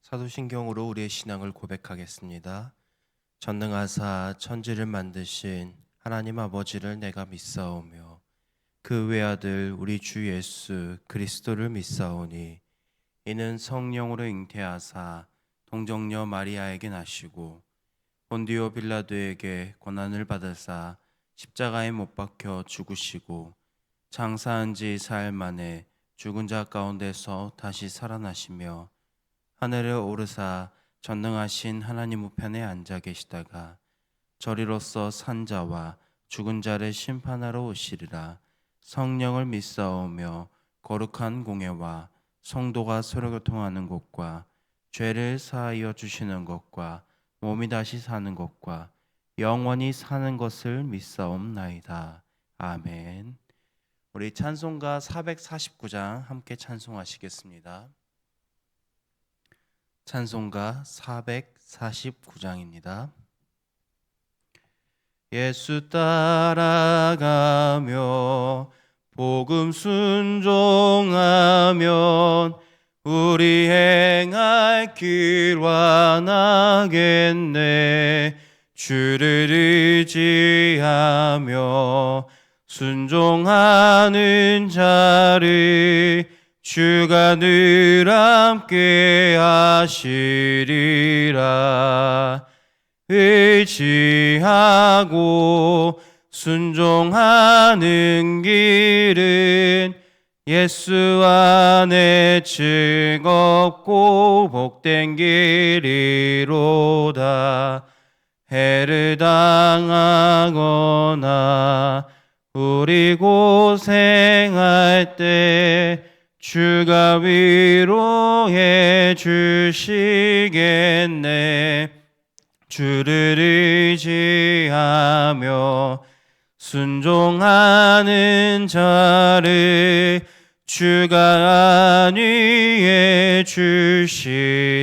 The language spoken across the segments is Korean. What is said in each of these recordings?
사도신경으로 우리의 신앙을 고백하겠습니다. 전능하사 천지를 만드신 하나님 아버지를 내가 믿사오며 그 외아들 우리 주 예수 그리스도를 믿사오니 이는 성령으로 잉태하사 동정녀 마리아에게 나시고 본디오 빌라도에게 고난을 받으사 십자가에 못 박혀 죽으시고 장사한 지 사흘 만에 죽은 자 가운데서 다시 살아나시며 하늘에 오르사 전능하신 하나님 우편에 앉아 계시다가 저리로서 산 자와 죽은 자를 심판하러 오시리라. 성령을 믿사오며 거룩한 공예와 성도가 서로 교통하는 것과 죄를 사하여 주시는 것과 몸이 다시 사는 것과 영원히 사는 것을 믿사옵나이다. 아멘. 우리 찬송가 449장 함께 찬송하시겠습니다. 찬송가 449장입니다. 예수 따라가며 복음 순종하면 우리 행할 길 완하겠네. 주를 의지하며 순종하는 자를 주가 늘 함께 하시리라. 의지하고 순종하는 길은 예수 안에 즐겁고 복된 길이로다. 해를 당하거나 우리 고생할 때 주가 위로해 주시겠네. 주를 의지하며 순종하는 자를 주가 안위해 주시리라.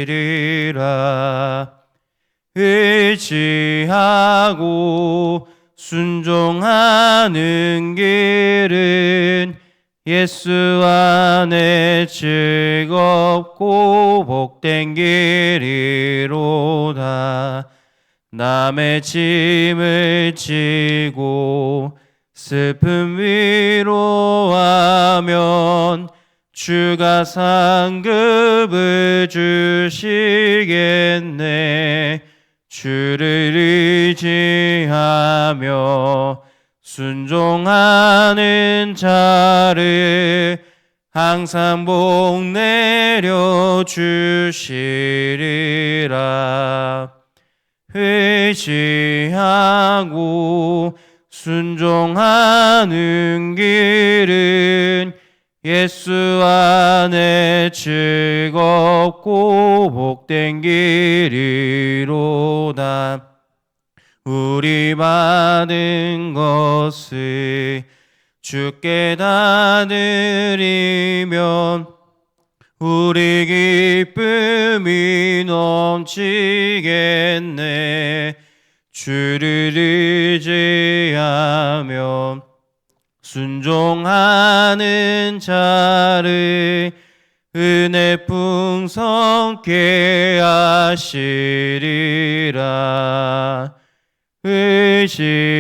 의지하고 순종하는 길은 예수 안에 즐겁고 복된 길이로다. 남의 짐을 지고 슬픔 위로하면 주가 상급을 주시겠네. 주를 의지하며 순종하는 자를 항상 복 내려 주시리라. 의지하고 순종하는 길은 예수 안에 즐겁고 복된 길이로다. 우리 받은 것을 주께 다 드리면 우리 기쁨이 넘치겠네. 주를 의지하며 순종하는 자를 은혜 풍성케 하시리라.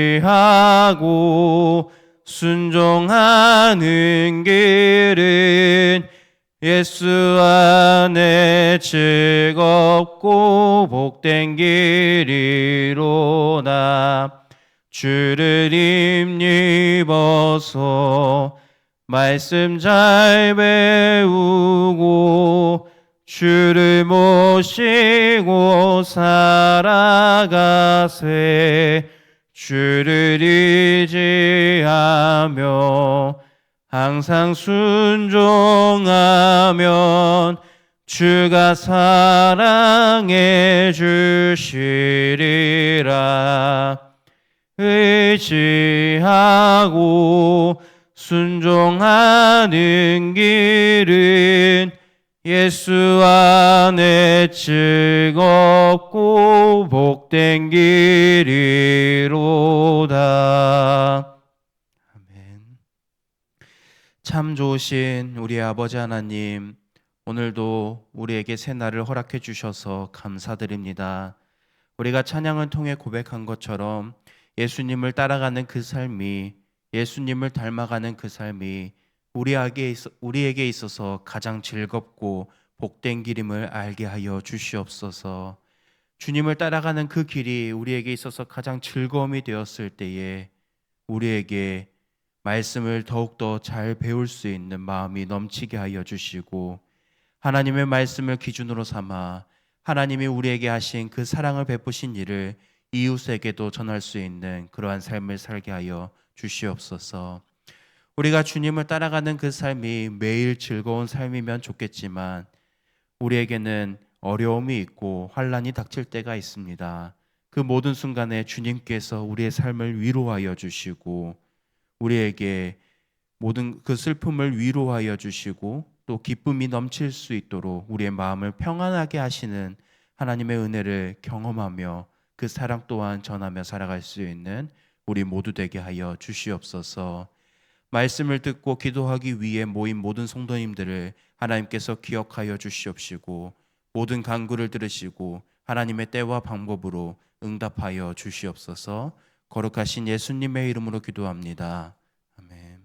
의지하고 순종하는 길은 예수 안에 즐겁고 복된 길이로다. 주를 힘입어서 말씀 잘 배우고 주를 모시고 살아가세. 주를 의지하며 항상 순종하면 주가 사랑해 주시리라. 의지하고 순종하는 길은 예수 안에 즐겁고 복된 길이로다. 아멘. 참 좋으신 우리 아버지 하나님, 오늘도 우리에게 새 날을 허락해 주셔서 감사드립니다. 우리가 찬양을 통해 고백한 것처럼 예수님을 따라가는 그 삶이, 예수님을 닮아가는 그 삶이 우리에게 있어서 가장 즐겁고 복된 길임을 알게 하여 주시옵소서. 주님을 따라가는 그 길이 우리에게 있어서 가장 즐거움이 되었을 때에 우리에게 말씀을 더욱더 잘 배울 수 있는 마음이 넘치게 하여 주시고, 하나님의 말씀을 기준으로 삼아 하나님이 우리에게 하신 그 사랑을 베푸신 일을 이웃에게도 전할 수 있는 그러한 삶을 살게 하여 주시옵소서. 우리가 주님을 따라가는 그 삶이 매일 즐거운 삶이면 좋겠지만 우리에게는 어려움이 있고 환난이 닥칠 때가 있습니다. 그 모든 순간에 주님께서 우리의 삶을 위로하여 주시고 우리에게 모든 그 슬픔을 위로하여 주시고 또 기쁨이 넘칠 수 있도록 우리의 마음을 평안하게 하시는 하나님의 은혜를 경험하며 그 사랑 또한 전하며 살아갈 수 있는 우리 모두 되게 하여 주시옵소서. 말씀을 듣고 기도하기 위해 모인 모든 성도님들을 하나님께서 기억하여 주시옵시고 모든 간구를 들으시고 하나님의 때와 방법으로 응답하여 주시옵소서. 거룩하신 예수님의 이름으로 기도합니다. 아멘.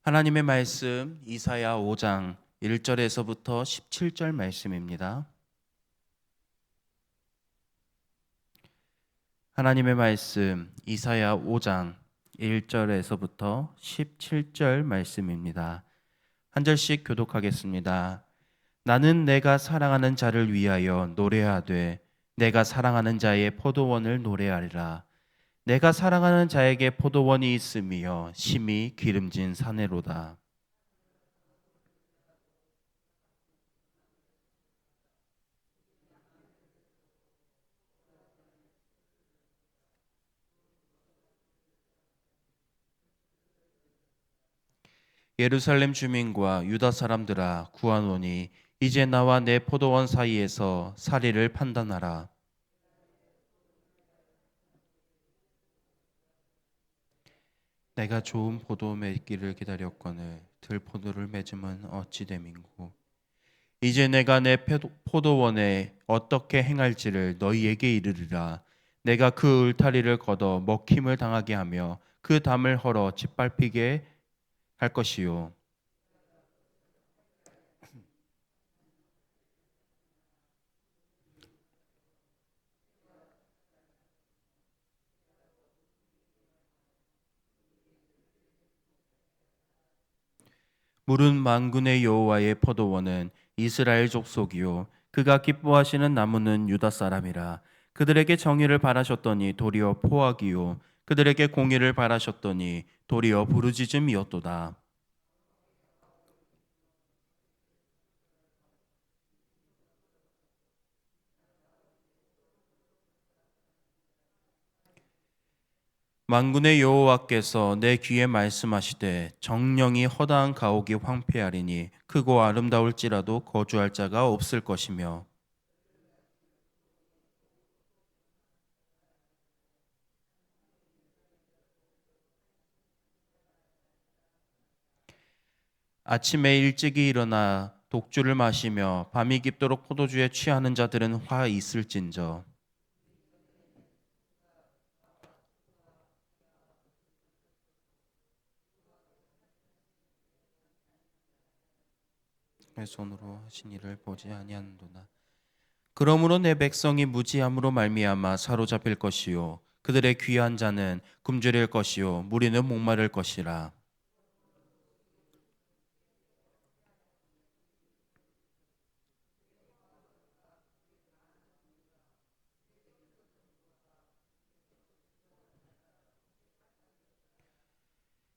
하나님의 말씀 이사야 5장 1절에서부터 17절 말씀입니다. 하나님의 말씀 이사야 5장 1절에서부터 17절 말씀입니다. 한 절씩 교독하겠습니다. 나는 내가 사랑하는 자를 위하여 노래하되 내가 사랑하는 자의 포도원을 노래하리라. 내가 사랑하는 자에게 포도원이 있으며 심히 기름진 사내로다. 예루살렘 주민과 유다 사람들아 구하노니 이제 나와 내 포도원 사이에서 사리를 판단하라. 내가 좋은 포도 맺기를 기다렸거늘 들포도를 맺음은 어찌 됨인고. 이제 내가 내 포도원에 어떻게 행할지를 너희에게 이르리라. 내가 그 울타리를 걷어 먹힘을 당하게 하며 그 담을 헐어 짓밟히게 할 것이요. 물은 만군의 여호와의 포도원은 이스라엘 족속이요 그가 기뻐하시는 나무는 유다 사람이라. 그들에게 정의를 바라셨더니 도리어 포악이요 그들에게 공의를 바라셨더니 도리어 부르짖음이었도다. 만군의 여호와께서 내 귀에 말씀하시되 정령이 허다한 가옥이 황폐하리니 크고 아름다울지라도 거주할 자가 없을 것이며 아침에 일찍이 일어나 독주를 마시며 밤이 깊도록 포도주에 취하는 자들은 화 있을진저. 내 손으로 하신 일을 보지 아니하는도다. 그러므로 내 백성이 무지함으로 말미암아 사로잡힐 것이요 그들의 귀한 자는 굶주릴 것이요 무리는 목마를 것이라.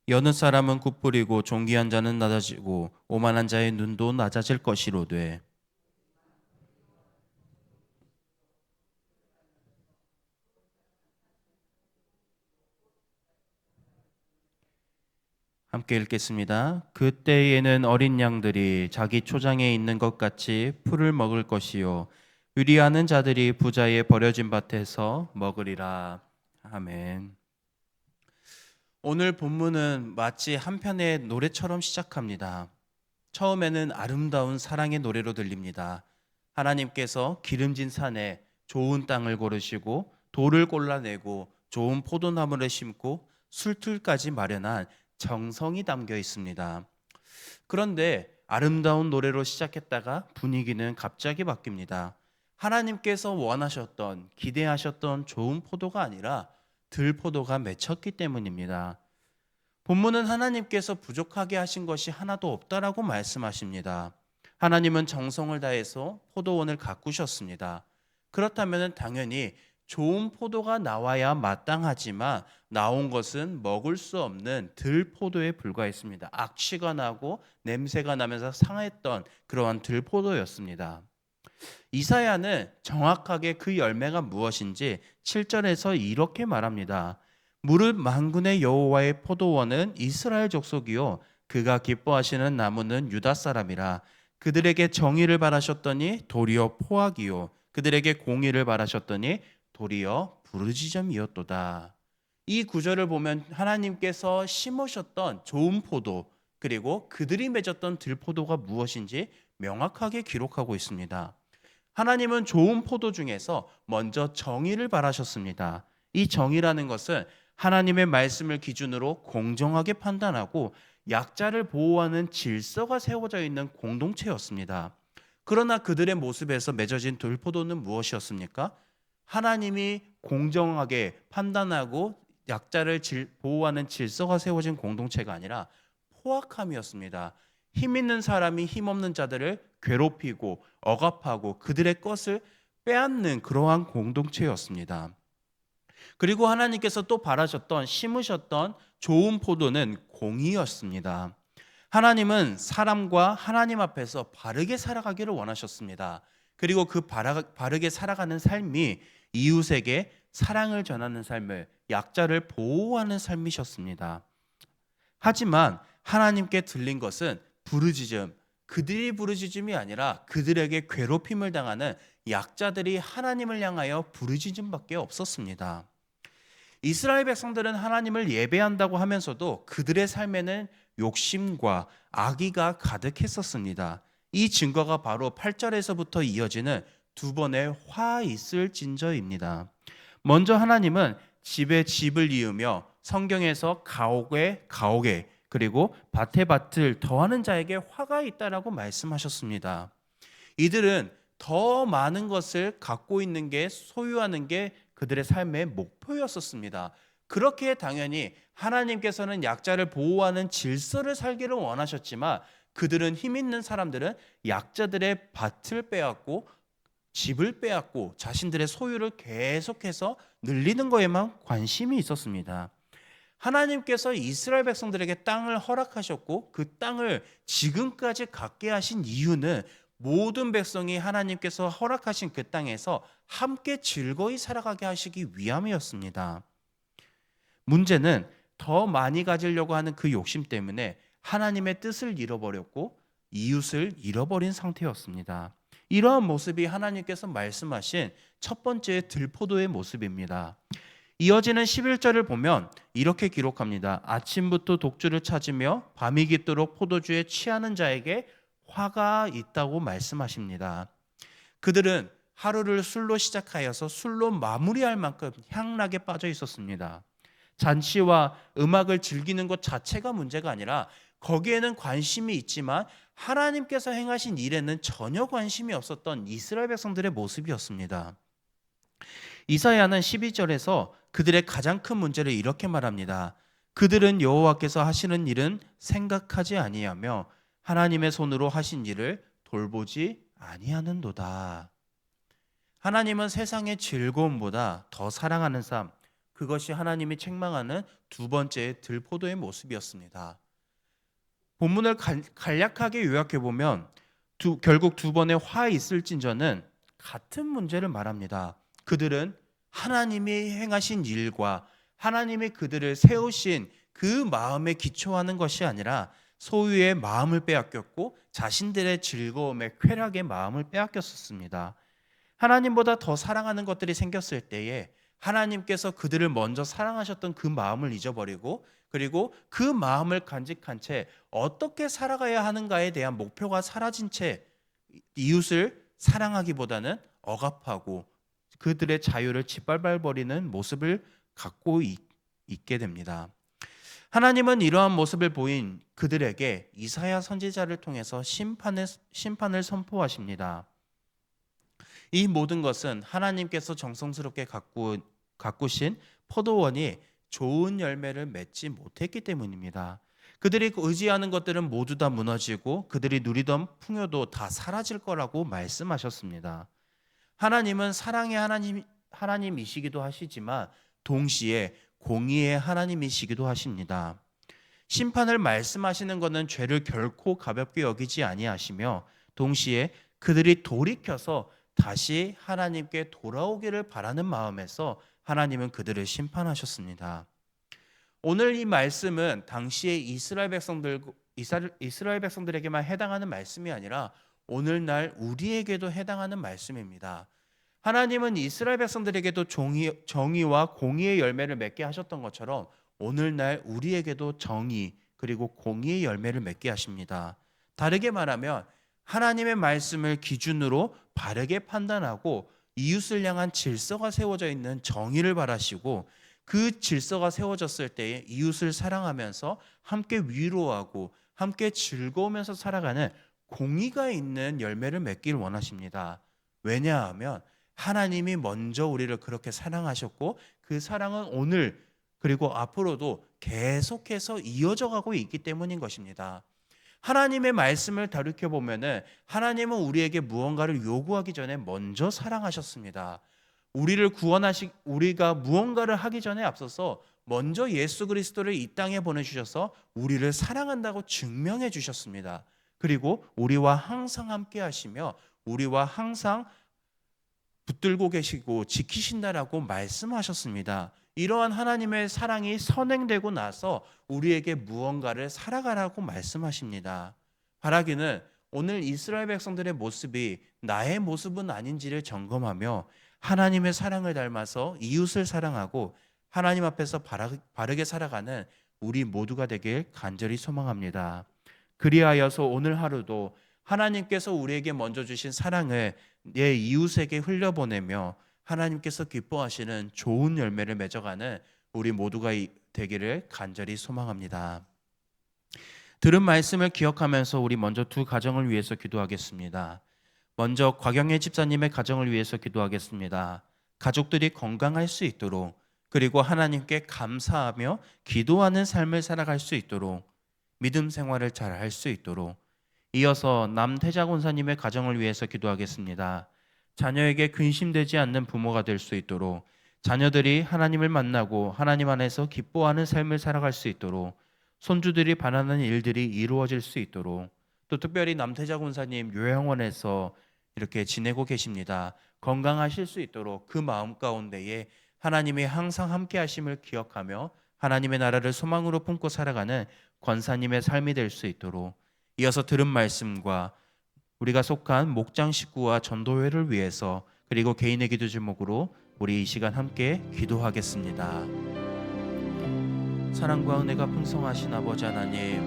여느 사람은 굽부리고 존귀한 자는 낮아지고 오만한 자의 눈도 낮아질 것이로되. 함께 읽겠습니다. 그때에는 어린 양들이 자기 초장에 있는 것 같이 풀을 먹을 것이요 유리하는 자들이 부자의 버려진 밭에서 먹으리라. 아멘. 오늘 본문은 마치 한 편의 노래처럼 시작합니다. 처음에는 아름다운 사랑의 노래로 들립니다. 하나님께서 기름진 산에 좋은 땅을 고르시고 돌을 골라내고 좋은 포도나무를 심고 술틀까지 마련한 정성이 담겨 있습니다. 그런데 아름다운 노래로 시작했다가 분위기는 갑자기 바뀝니다. 하나님께서 원하셨던, 기대하셨던 좋은 포도가 아니라 들포도가 맺혔기 때문입니다. 본문은 하나님께서 부족하게 하신 것이 하나도 없다라고 말씀하십니다. 하나님은 정성을 다해서 포도원을 가꾸셨습니다. 그렇다면 당연히 좋은 포도가 나와야 마땅하지만 나온 것은 먹을 수 없는 들포도에 불과했습니다. 악취가 나고 냄새가 나면서 상했던 그러한 들포도였습니다. 이사야는 정확하게 그 열매가 무엇인지 7절에서 이렇게 말합니다. 무릇 만군의 여호와의 포도원은 이스라엘 족속이요 그가 기뻐하시는 나무는 유다 사람이라. 그들에게 정의를 바라셨더니 도리어 포악이요 그들에게 공의를 바라셨더니 도리어 부르짖음이었도다. 이 구절을 보면 하나님께서 심으셨던 좋은 포도 그리고 그들이 맺었던 들포도가 무엇인지 명확하게 기록하고 있습니다. 하나님은 좋은 포도 중에서 먼저 정의를 바라셨습니다. 이 정의라는 것은 하나님의 말씀을 기준으로 공정하게 판단하고 약자를 보호하는 질서가 세워져 있는 공동체였습니다. 그러나 그들의 모습에서 맺어진 들포도는 무엇이었습니까? 하나님이 공정하게 판단하고 약자를 보호하는 질서가 세워진 공동체가 아니라 포악함이었습니다. 힘 있는 사람이 힘없는 자들을 괴롭히고 억압하고 그들의 것을 빼앗는 그러한 공동체였습니다. 그리고 하나님께서 또 바라셨던 심으셨던 좋은 포도는 공의였습니다. 하나님은 사람과 하나님 앞에서 바르게 살아가기를 원하셨습니다. 그리고 그 바르게 살아가는 삶이 이웃에게 사랑을 전하는 삶을 약자를 보호하는 삶이셨습니다. 하지만 하나님께 들린 것은 부르짖음, 그들이 부르짖음이 아니라 그들에게 괴롭힘을 당하는 약자들이 하나님을 향하여 부르짖음밖에 없었습니다. 이스라엘 백성들은 하나님을 예배한다고 하면서도 그들의 삶에는 욕심과 악의가 가득했었습니다. 이 증거가 바로 8절에서부터 이어지는 두 번의 화 있을 진저입니다. 먼저 하나님은 집에 집을 이으며 성경에서 가옥에 가옥에 그리고 밭에 밭을 더하는 자에게 화가 있다라고 말씀하셨습니다. 이들은 더 많은 것을 갖고 있는 게 소유하는 게 그들의 삶의 목표였었습니다. 그렇게 당연히 하나님께서는 약자를 보호하는 질서를 살기를 원하셨지만 그들은 힘 있는 사람들은 약자들의 밭을 빼앗고 집을 빼앗고 자신들의 소유를 계속해서 늘리는 것에만 관심이 있었습니다. 하나님께서 이스라엘 백성들에게 땅을 허락하셨고 그 땅을 지금까지 갖게 하신 이유는 모든 백성이 하나님께서 허락하신 그 땅에서 함께 즐거이 살아가게 하시기 위함이었습니다. 문제는 더 많이 가지려고 하는 그 욕심 때문에 하나님의 뜻을 잃어버렸고 이웃을 잃어버린 상태였습니다. 이러한 모습이 하나님께서 말씀하신 첫 번째 들포도의 모습입니다. 이어지는 11절을 보면 이렇게 기록합니다. 아침부터 독주를 찾으며 밤이 깊도록 포도주에 취하는 자에게 화가 있다고 말씀하십니다. 그들은 하루를 술로 시작하여서 술로 마무리할 만큼 향락에 빠져 있었습니다. 잔치와 음악을 즐기는 것 자체가 문제가 아니라 거기에는 관심이 있지만 하나님께서 행하신 일에는 전혀 관심이 없었던 이스라엘 백성들의 모습이었습니다. 이사야는 12절에서 그들의 가장 큰 문제를 이렇게 말합니다. 그들은 여호와께서 하시는 일은 생각하지 아니하며 하나님의 손으로 하신 일을 돌보지 아니하는도다. 하나님은 세상의 즐거움보다 더 사랑하는 삶, 그것이 하나님이 책망하는 두 번째 들포도의 모습이었습니다. 본문을 간략하게 요약해 보면 결국 두 번의 화 있을진저는 같은 문제를 말합니다. 그들은 하나님이 행하신 일과 하나님이 그들을 세우신 그 마음에 기초하는 것이 아니라 소유의 마음을 빼앗겼고 자신들의 즐거움에 쾌락의 마음을 빼앗겼었습니다. 하나님보다 더 사랑하는 것들이 생겼을 때에 하나님께서 그들을 먼저 사랑하셨던 그 마음을 잊어버리고 그리고 그 마음을 간직한 채 어떻게 살아가야 하는가에 대한 목표가 사라진 채 이웃을 사랑하기보다는 억압하고 그들의 자유를 짓밟아버리는 모습을 갖고 있게 됩니다. 하나님은 이러한 모습을 보인 그들에게 이사야 선지자를 통해서 심판을 선포하십니다. 이 모든 것은 하나님께서 정성스럽게 가꾸신 포도원이 좋은 열매를 맺지 못했기 때문입니다. 그들이 의지하는 것들은 모두 다 무너지고 그들이 누리던 풍요도 다 사라질 거라고 말씀하셨습니다. 하나님은 사랑의 하나님이시기도 하시지만 동시에 공의의 하나님이시기도 하십니다. 심판을 말씀하시는 것은 죄를 결코 가볍게 여기지 아니하시며 동시에 그들이 돌이켜서 다시 하나님께 돌아오기를 바라는 마음에서 하나님은 그들을 심판하셨습니다. 오늘 이 말씀은 당시의 이스라엘 백성들에게만 해당하는 말씀이 아니라 오늘날 우리에게도 해당하는 말씀입니다. 하나님은 이스라엘 백성들에게도 정의와 공의의 열매를 맺게 하셨던 것처럼 오늘날 우리에게도 정의 그리고 공의의 열매를 맺게 하십니다. 다르게 말하면 하나님의 말씀을 기준으로 바르게 판단하고 이웃을 향한 질서가 세워져 있는 정의를 바라시고 그 질서가 세워졌을 때에 이웃을 사랑하면서 함께 위로하고 함께 즐거우면서 살아가는 공의가 있는 열매를 맺길 원하십니다. 왜냐하면 하나님이 먼저 우리를 그렇게 사랑하셨고 그 사랑은 오늘 그리고 앞으로도 계속해서 이어져 가고 있기 때문인 것입니다. 하나님의 말씀을 돌이켜보면 하나님은 우리에게 무언가를 요구하기 전에 먼저 사랑하셨습니다. 우리가 무언가를 하기 전에 앞서서 먼저 예수 그리스도를 이 땅에 보내주셔서 우리를 사랑한다고 증명해 주셨습니다. 그리고 우리와 항상 함께 하시며 우리와 항상 붙들고 계시고 지키신다라고 말씀하셨습니다. 이러한 하나님의 사랑이 선행되고 나서 우리에게 무언가를 살아가라고 말씀하십니다. 바라기는 오늘 이스라엘 백성들의 모습이 나의 모습은 아닌지를 점검하며 하나님의 사랑을 닮아서 이웃을 사랑하고 하나님 앞에서 바르게 살아가는 우리 모두가 되길 간절히 소망합니다. 그리하여서 오늘 하루도 하나님께서 우리에게 먼저 주신 사랑을 내 이웃에게 흘려보내며 하나님께서 기뻐하시는 좋은 열매를 맺어가는 우리 모두가 되기를 간절히 소망합니다. 들은 말씀을 기억하면서 우리 먼저 두 가정을 위해서 기도하겠습니다. 먼저 곽영애 집사님의 가정을 위해서 기도하겠습니다. 가족들이 건강할 수 있도록 그리고 하나님께 감사하며 기도하는 삶을 살아갈 수 있도록 믿음 생활을 잘 할 수 있도록 이어서 남태자 권사님의 가정을 위해서 기도하겠습니다. 자녀에게 근심되지 않는 부모가 될 수 있도록 자녀들이 하나님을 만나고 하나님 안에서 기뻐하는 삶을 살아갈 수 있도록 손주들이 바라는 일들이 이루어질 수 있도록 또 특별히 남태자 권사님 요양원에서 이렇게 지내고 계십니다. 건강하실 수 있도록 그 마음 가운데에 하나님이 항상 함께 하심을 기억하며 하나님의 나라를 소망으로 품고 살아가는 권사님의 삶이 될 수 있도록 이어서 들은 말씀과 우리가 속한 목장 식구와 전도회를 위해서 그리고 개인의 기도 제목으로 우리 이 시간 함께 기도하겠습니다. 사랑과 은혜가 풍성하신 아버지 하나님,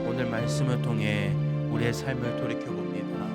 오늘 말씀을 통해 우리의 삶을 돌이켜봅니다.